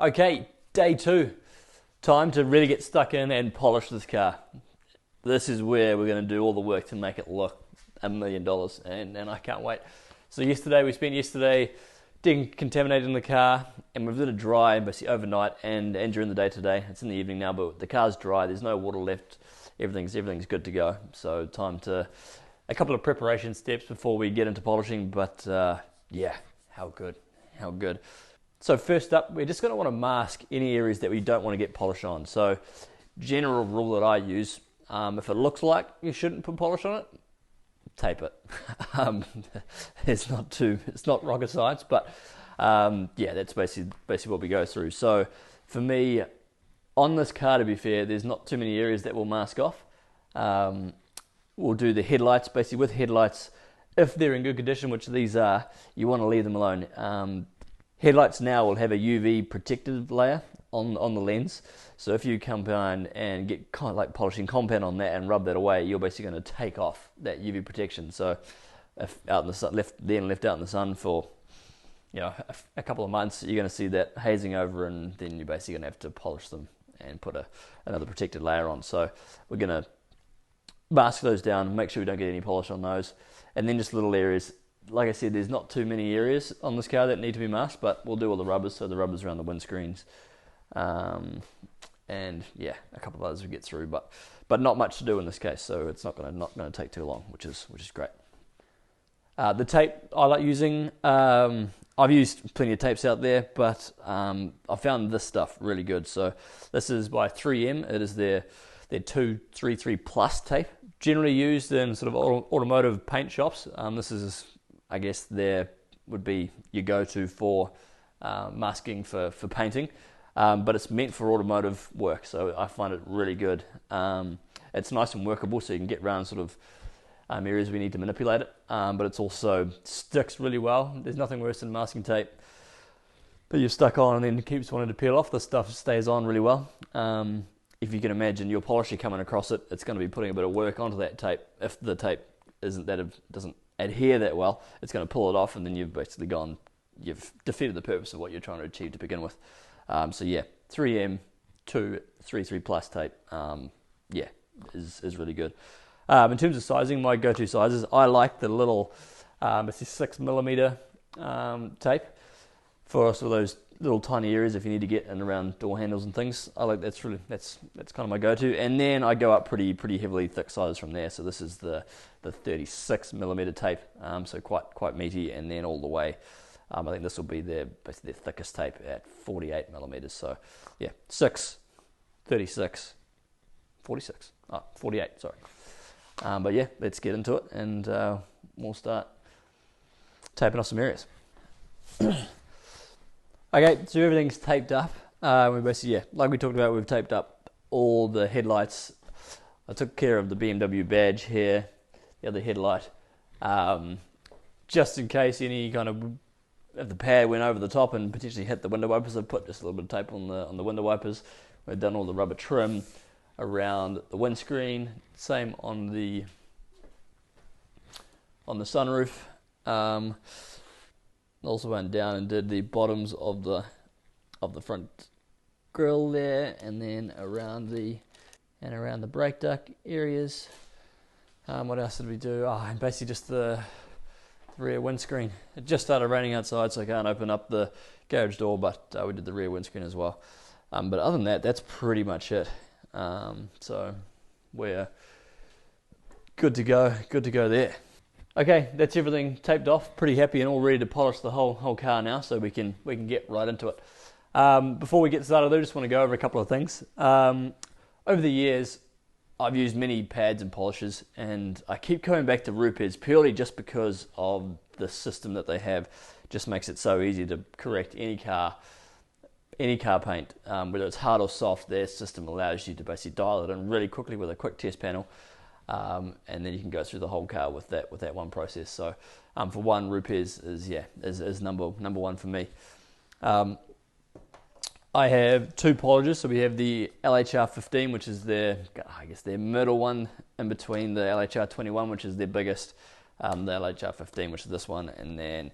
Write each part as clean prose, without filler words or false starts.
Okay, day 2. Time to really get stuck in and polish this car. This is where we're going to do all the work to make it look $1 million, and I can't wait. So we spent yesterday decontaminating the car, and we've let it dry basically overnight and during the day today. It's in the evening now, but the car's dry. There's no water left. Everything's good to go. So time to a couple of preparation steps before we get into polishing. But yeah, how good. So first up, we're just going to want to mask any areas that we don't want to get polish on. So general rule that I use, if it looks like you shouldn't put polish on it, tape it. It's not rocket science, but yeah, that's basically what we go through. So for me, on this car, to be fair, there's not too many areas that we'll mask off. We'll do the headlights, basically with headlights, if they're in good condition, which these are, you want to leave them alone. Headlights now will have a UV protective layer on the lens. So if you come behind and get kind of like polishing compound on that and rub that away, you're basically going to take off that UV protection. So if out in the sun, left out in the sun for a couple of months, you're going to see that hazing over, and then you're basically going to have to polish them and put another protected layer on. So we're going to mask those down, make sure we don't get any polish on those, and then just little areas. Like I said, there's not too many areas on this car that need to be masked, but we'll do all the rubbers, so the rubbers around the windscreens, and yeah, a couple of others we get through, but not much to do in this case, so it's not going to take too long, which is great. The tape I like using, I've used plenty of tapes out there, but I found this stuff really good. So this is by 3M. It is their 233 Plus tape, generally used in sort of automotive paint shops. This is, I guess, would be your go-to for masking for painting, but it's meant for automotive work, so I find it really good. It's nice and workable, so you can get around sort of areas we need to manipulate it, but it's also sticks really well. There's nothing worse than masking tape that you've stuck on and then it keeps wanting to peel off. The stuff stays on really well. If you can imagine your polisher coming across it, it's going to be putting a bit of work onto that tape. If the tape doesn't adhere that well, it's going to pull it off, and then you've defeated the purpose of what you're trying to achieve to begin with. So yeah, 3M 233 Plus tape, yeah, is really good. In terms of sizing, my go-to sizes, I like the little, it's a 6mm tape for sort of those little tiny areas if you need to get in around door handles and things. I like that's kind of my go-to, and then I go up pretty heavily thick sizes from there. So this is the 36mm tape, so quite meaty, and then all the way. I think this will be basically their thickest tape at 48mm. So yeah, 6, 36, 46, 48. Sorry. But yeah, let's get into it, and we'll start taping off some areas. Okay, so everything's taped up. We basically, yeah, like we talked about, we've taped up all the headlights. I took care of the BMW badge here, the other headlight, just in case any kind of if the pad went over the top and potentially hit the window wipers. I put just a little bit of tape on the window wipers. We've done all the rubber trim around the windscreen. Same on the sunroof. Also went down and did the bottoms of the front grille there, and then around the brake duct areas. What else did we do? And basically just the rear windscreen. It just started raining outside, so I can't open up the garage door, but we did the rear windscreen as well. But other than that, that's pretty much it. So we're good to go there. Okay, that's everything taped off. Pretty happy and all ready to polish the whole car now, so we can get right into it. Before we get started though, I just want to go over a couple of things. Over the years, I've used many pads and polishes, and I keep coming back to Rupes purely just because of the system that they have. Just makes it so easy to correct any car paint, whether it's hard or soft. Their system allows you to basically dial it in really quickly with a quick test panel. And then you can go through the whole car with that one process. So for one, Rupes is number one for me. I have two polishers. So we have the LHR 15, which is their middle one in between the LHR 21, which is their biggest, the LHR 15, which is this one, and then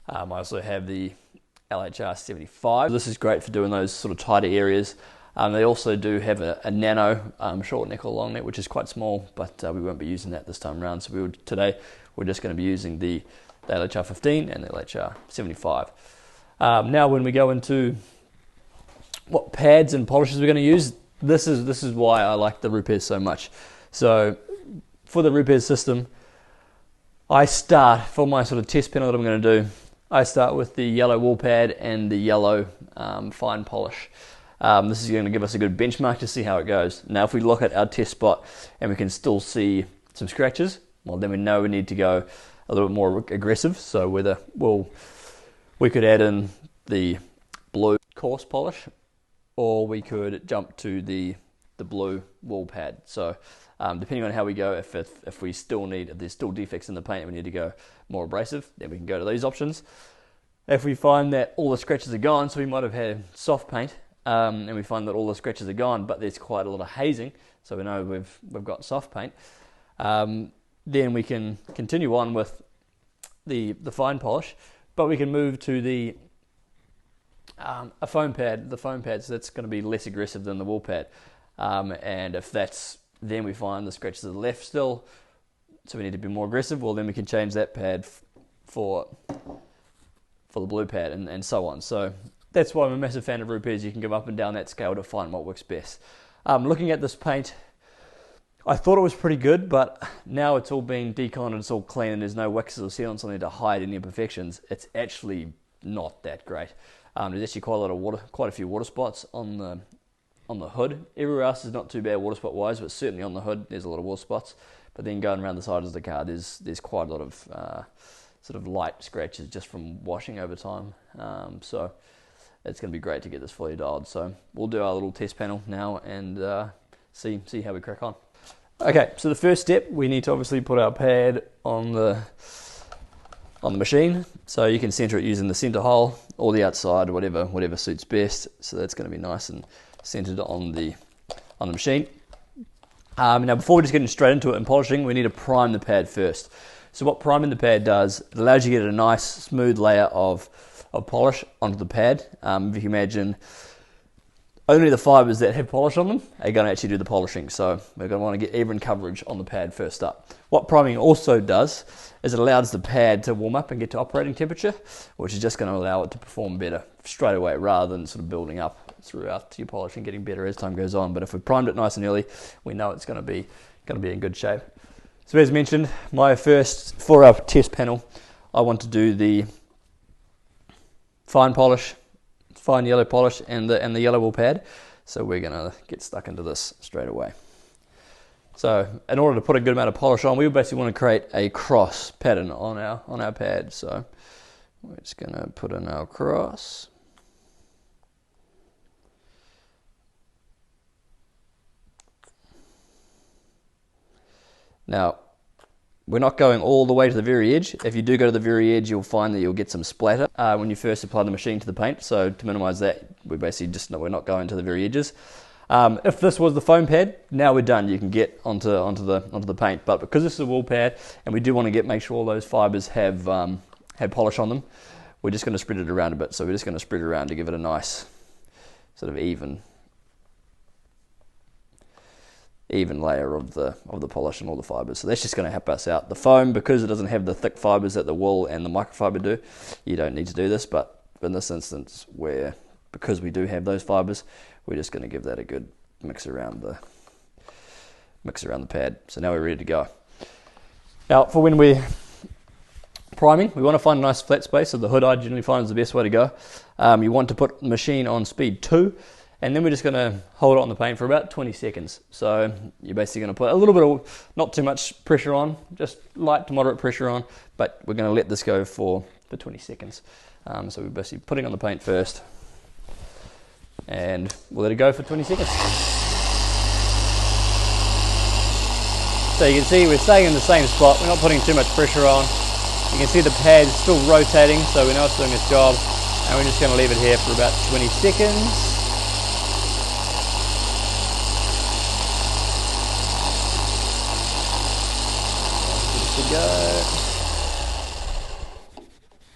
I also have the LHR 75. This is great for doing those sort of tighter areas. They also do have a nano short neck or long neck, which is quite small, but we won't be using that this time around. So today we're just going to be using the LHR 15 and the LHR 75. Now when we go into what pads and polishes we're going to use, this is why I like the Rupes so much. So for the Rupes system, I start, for my sort of test panel that I'm going to do, I start with the yellow wool pad and the yellow fine polish. This is going to give us a good benchmark to see how it goes. Now if we look at our test spot and we can still see some scratches, well then we know we need to go a little bit more aggressive. So whether we could add in the blue coarse polish, or we could jump to the blue wool pad. So depending on how we go, if there's still defects in the paint and we need to go more abrasive, then we can go to these options. If we find that all the scratches are gone, so we might have had soft paint, and we find that all the scratches are gone, but there's quite a lot of hazing, so we know we've got soft paint, then we can continue on with the fine polish, but we can move to the foam pad, so that's going to be less aggressive than the wool pad. And if then we find the scratches are left still, so we need to be more aggressive, well then we can change that pad for the blue pad, and so on. So that's why I'm a massive fan of Rupes. You can go up and down that scale to find what works best. Looking at this paint, I thought it was pretty good, but now it's all been deconned and it's all clean and there's no waxes or sealants on there to hide any imperfections. It's actually not that great. There's actually quite a few water spots on the hood. Everywhere else is not too bad water spot wise, but certainly on the hood there's a lot of water spots. But then going around the sides of the car, there's quite a lot of sort of light scratches just from washing over time. So it's going to be great to get this fully dialed. So we'll do our little test panel now and see how we crack on. Okay, so the first step, we need to obviously put our pad on the machine. So you can center it using the center hole or the outside, whatever suits best. So that's going to be nice and centered on the machine. Now before we just get straight into it and polishing, we need to prime the pad first. So what priming the pad does, it allows you to get a nice smooth layer of polish onto the pad. If you can imagine, only the fibers that have polish on them are going to actually do the polishing. So we're going to want to get even coverage on the pad first up. What priming also does is it allows the pad to warm up and get to operating temperature, which is just going to allow it to perform better straight away rather than sort of building up throughout your polish and getting better as time goes on. But if we primed it nice and early, we know it's going to be in good shape. So as mentioned, for our test panel, I want to do the fine yellow polish and the yellow wool pad. So we're going to get stuck into this straight away. So in order to put a good amount of polish on, we basically want to create a cross pattern on our pad. So we're just going to put in our cross. Now, we're not going all the way to the very edge. If you do go to the very edge, you'll find that you'll get some splatter when you first apply the machine to the paint. So to minimize that, we're not going to the very edges. If this was the foam pad, now we're done. You can get onto the paint. But because this is a wool pad, and we do want to make sure all those fibers have polish on them, we're just going to spread it around a bit. So we're just going to spread it around to give it a nice sort of even layer of the polish and all the fibers. So that's just going to help us out. The foam, because it doesn't have the thick fibers that the wool and the microfiber do, you don't need to do this. But in this instance, because we do have those fibers, we're just going to give that a good mix around the pad. So now we're ready to go. Now for when we're priming, we want to find a nice flat space. So the hood I generally find is the best way to go. You want to put the machine on speed 2. And then we're just going to hold it on the paint for about 20 seconds. So you're basically going to put a little bit of, not too much pressure on, just light to moderate pressure on, but we're going to let this go for 20 seconds. So we're basically putting on the paint first, and we'll let it go for 20 seconds. So you can see we're staying in the same spot, we're not putting too much pressure on. You can see the pad is still rotating, so we know it's doing its job, and we're just going to leave it here for about 20 seconds. To go.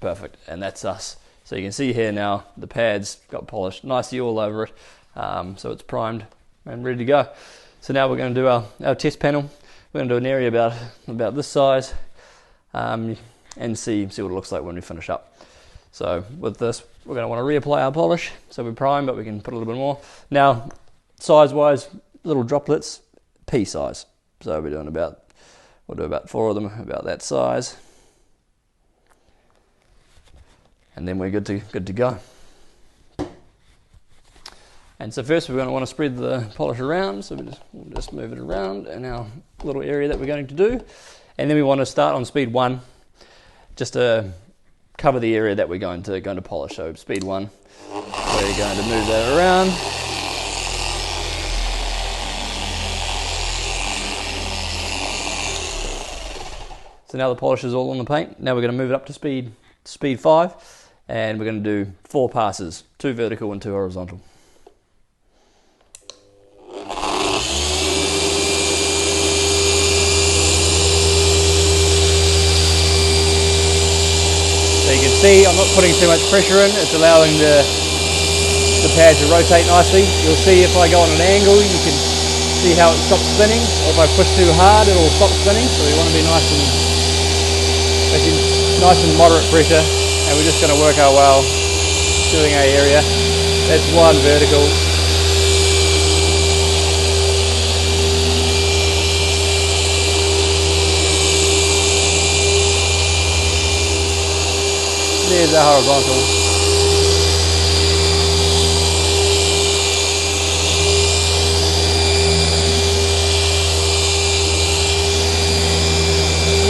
Perfect, and that's us So you can see here now the pads got polished nicely all over it, so it's primed and ready to go. So now we're going to do our test panel. We're going to do an area about this size, and see what it looks like when we finish up. So with this, we're going to want to reapply our polish. So we prime, but we can put a little bit more. Now, size-wise, little droplets, pea size. So we'll do about 4 of them, about that size, and then we're good to go. And so first we're going to want to spread the polish around. So we'll just move it around in our little area that we're going to do, and then we want to start on speed 1, just to cover the area that we're going to polish. So speed 1, we're going to move that around. So now the polish is all on the paint. Now we're going to move it up to speed 5, and we're going to do 4 passes, 2 vertical and 2 horizontal. So you can see I'm not putting too much pressure in, it's allowing the pad to rotate nicely. You'll see if I go on an angle, you can see how it stops spinning, or if I push too hard it'll stop spinning. So we want to be nice and moderate pressure, and we're just going to work our way doing our area. That's 1 vertical. There's our horizontal.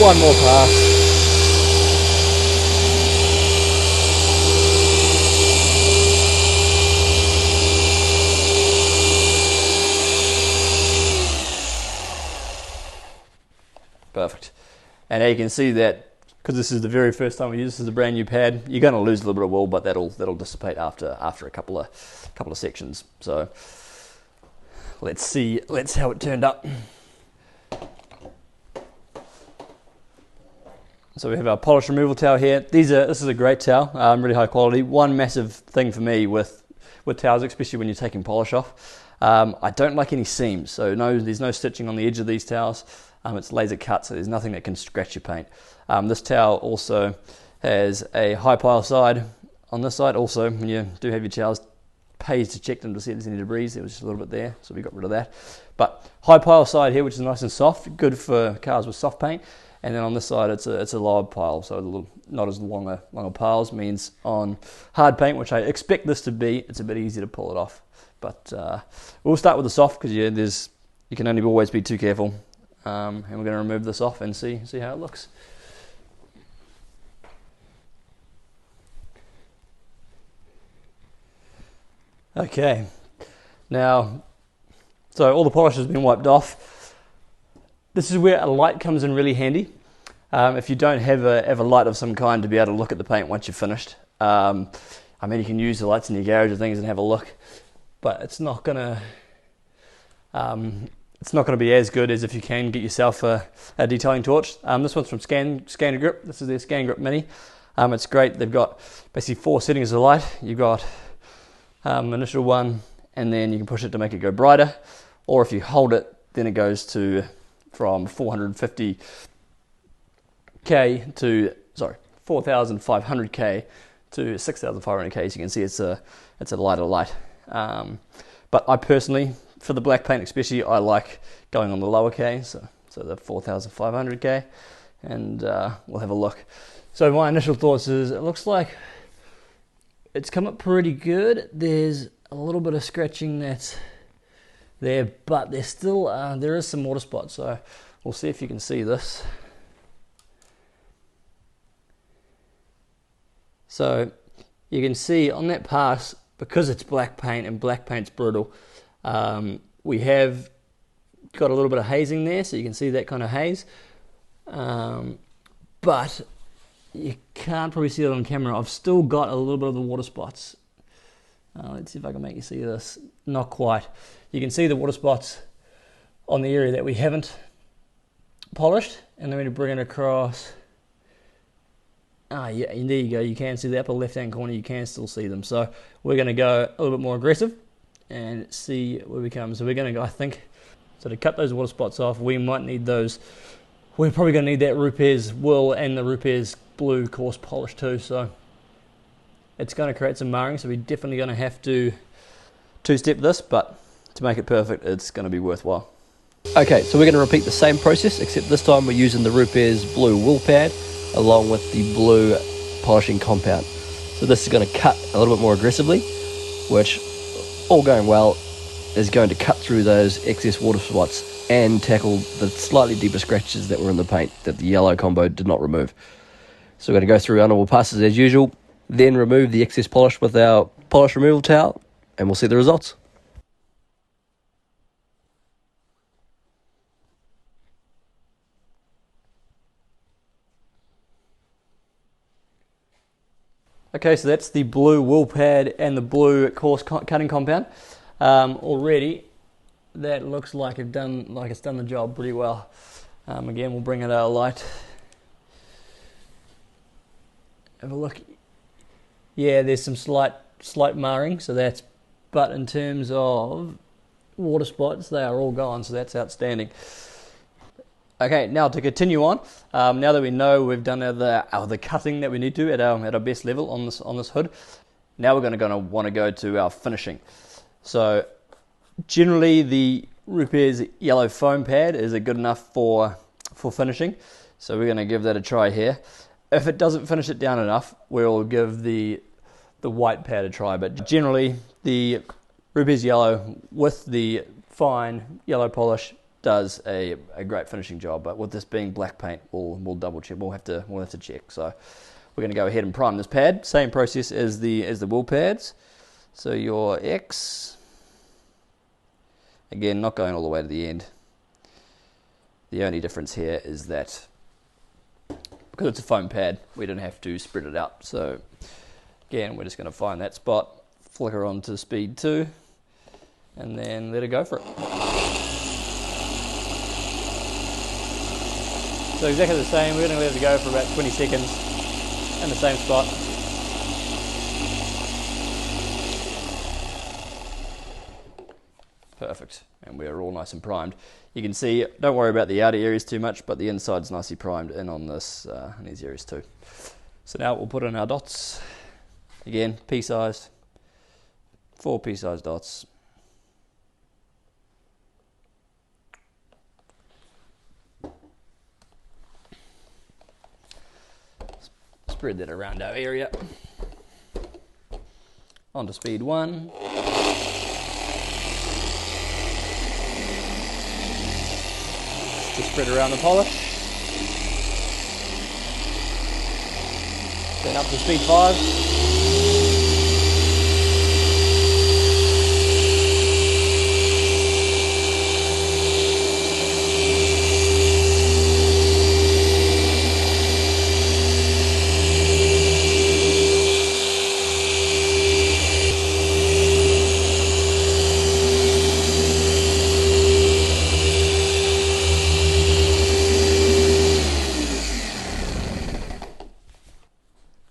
One more pass. Perfect. And now you can see that, because this is the very first time we use this as a brand new pad, you're going to lose a little bit of wool, but that'll dissipate after a couple of sections. So let's how it turned up. So we have our polish removal towel here. This is a great towel, really high quality. One massive thing for me with towels, especially when you're taking polish off, I don't like any seams. So there's no stitching on the edge of these towels. It's laser cut, so there's nothing that can scratch your paint. This towel also has a high pile side on this side. Also, when you do have your towels, pays to check them to see if there's any debris. There was just a little bit there, so we got rid of that. But high pile side here, which is nice and soft, good for cars with soft paint. And then on this side, it's a lower pile, so not as longer piles, means on hard paint, which I expect this to be, it's a bit easier to pull it off. But we'll start with the soft, because you can only always be too careful. And we're going to remove this off and see how it looks. Okay, now, so all the polish has been wiped off. This is where a light comes in really handy. If you don't have a light of some kind to be able to look at the paint once you're finished. I mean, you can use the lights in your garage or things and have a look, but it's not gonna be as good as if you can get yourself a detailing torch. This one's from Scan Grip. This is their Scan Grip Mini. It's great. They've got basically 4 settings of light. You've got initial one, and then you can push it to make it go brighter. Or if you hold it, then it goes from 450K to 4,500K to 6,500K. As you can see, it's a lighter light. But I personally, for the black paint especially, I like going on the lower K, so the 4,500K, and we'll have a look. So my initial thoughts is, it looks like it's come up pretty good. There's a little bit of scratching that's there, but there's still there is some water spots, so we'll see if you can see this. So you can see on that pass, because it's black paint and black paint's brittle, we have got a little bit of hazing there, so you can see that kind of haze, but you can't probably see it on camera. I've still got a little bit of the water spots. Let's see if I can make you see this. Not quite. You can see the water spots on the area that we haven't polished, and then we bring it across Yeah, and there you go. You can see the upper left-hand corner. You can still see them. So we're going to go a little bit more aggressive and see where we come. So we're going to go, I think, so to cut those water spots off, we might need those. We're probably going to need that Rupes wool and the Rupes blue coarse polish too. So it's going to create some marring. So we're definitely going to have to two-step this, but to make it perfect, it's going to be worthwhile. Okay, so we're going to repeat the same process, except this time we're using the Rupes blue wool pad along with the blue polishing compound. So this is going to cut a little bit more aggressively, which, all going well, is going to cut through those excess water spots and tackle the slightly deeper scratches that were in the paint that the yellow combo did not remove. So we're going to go through our normal passes as usual, then remove the excess polish with our polish removal towel, and we'll see the results. Okay, so that's the blue wool pad and the blue coarse cutting compound. Already, that looks like it's done the job pretty well. Again, we'll bring it out of light. Have a look. Yeah, there's some slight marring. But in terms of water spots, they are all gone. So that's outstanding. Okay, now to continue on, now that we know we've done the cutting that we need to at our best level on this hood, now we're going to want to go to our finishing. So generally the Rupes yellow foam pad is good enough for finishing, so we're going to give that a try here. If it doesn't finish it down enough, we'll give the white pad a try, but generally the Rupes yellow with the fine yellow polish does a great finishing job, but with this being black paint, we'll double check. We'll have to check. So we're going to go ahead and prime this pad. Same process as the wool pads. So your X, again, not going all the way to the end. The only difference here is that because it's a foam pad, we don't have to spread it out. So again, we're just going to find that spot, flicker on to speed 2, and then let it go for it. So exactly the same, we're going to let it go for about 20 seconds in the same spot. Perfect, and we're all nice and primed. You can see, don't worry about the outer areas too much, but the inside's nicely primed in on this, in these areas too. So now we'll put in our dots. Again, pea-sized, 4 pea-sized dots. Spread that around our area. Onto speed 1. Just spread around the polish. Then up to speed 5.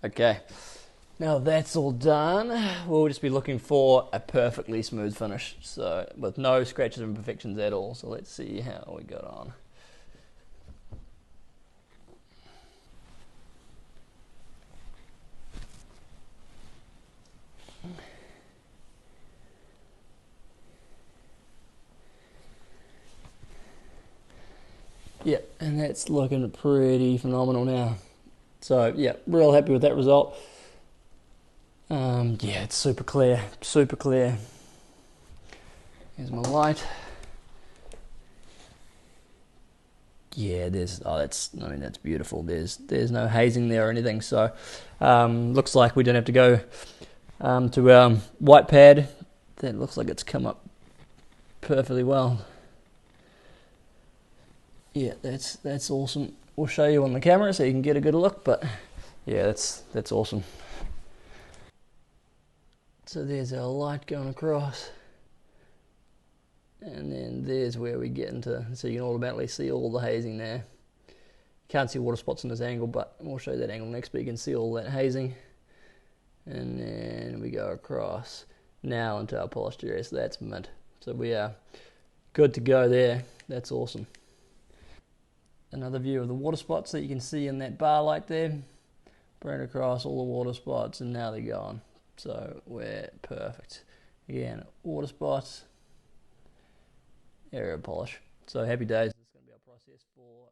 Okay, now that's all done, we'll just be looking for a perfectly smooth finish, so with no scratches and imperfections at all. So let's see how we got on. Yeah, and that's looking pretty phenomenal now. So yeah, real happy with that result. Yeah, it's super clear, super clear. Here's my light. Yeah, that's beautiful. There's no hazing there or anything. So looks like we don't have to go to our white pad. That looks like it's come up perfectly well. Yeah, that's awesome. We'll show you on the camera so you can get a good look, but yeah, that's awesome. So there's our light going across, and then there's where we get into, so you can automatically see all the hazing there. Can't see water spots in this angle, but we'll show you that angle next, but you can see all that hazing. And then we go across now into our polished area, so that's mint. So we are good to go there. That's awesome. Another view of the water spots that you can see in that bar light there. Bring it across all the water spots, and now they're gone. So we're perfect. Again, water spots, area polish. So happy days. This is going to be our process for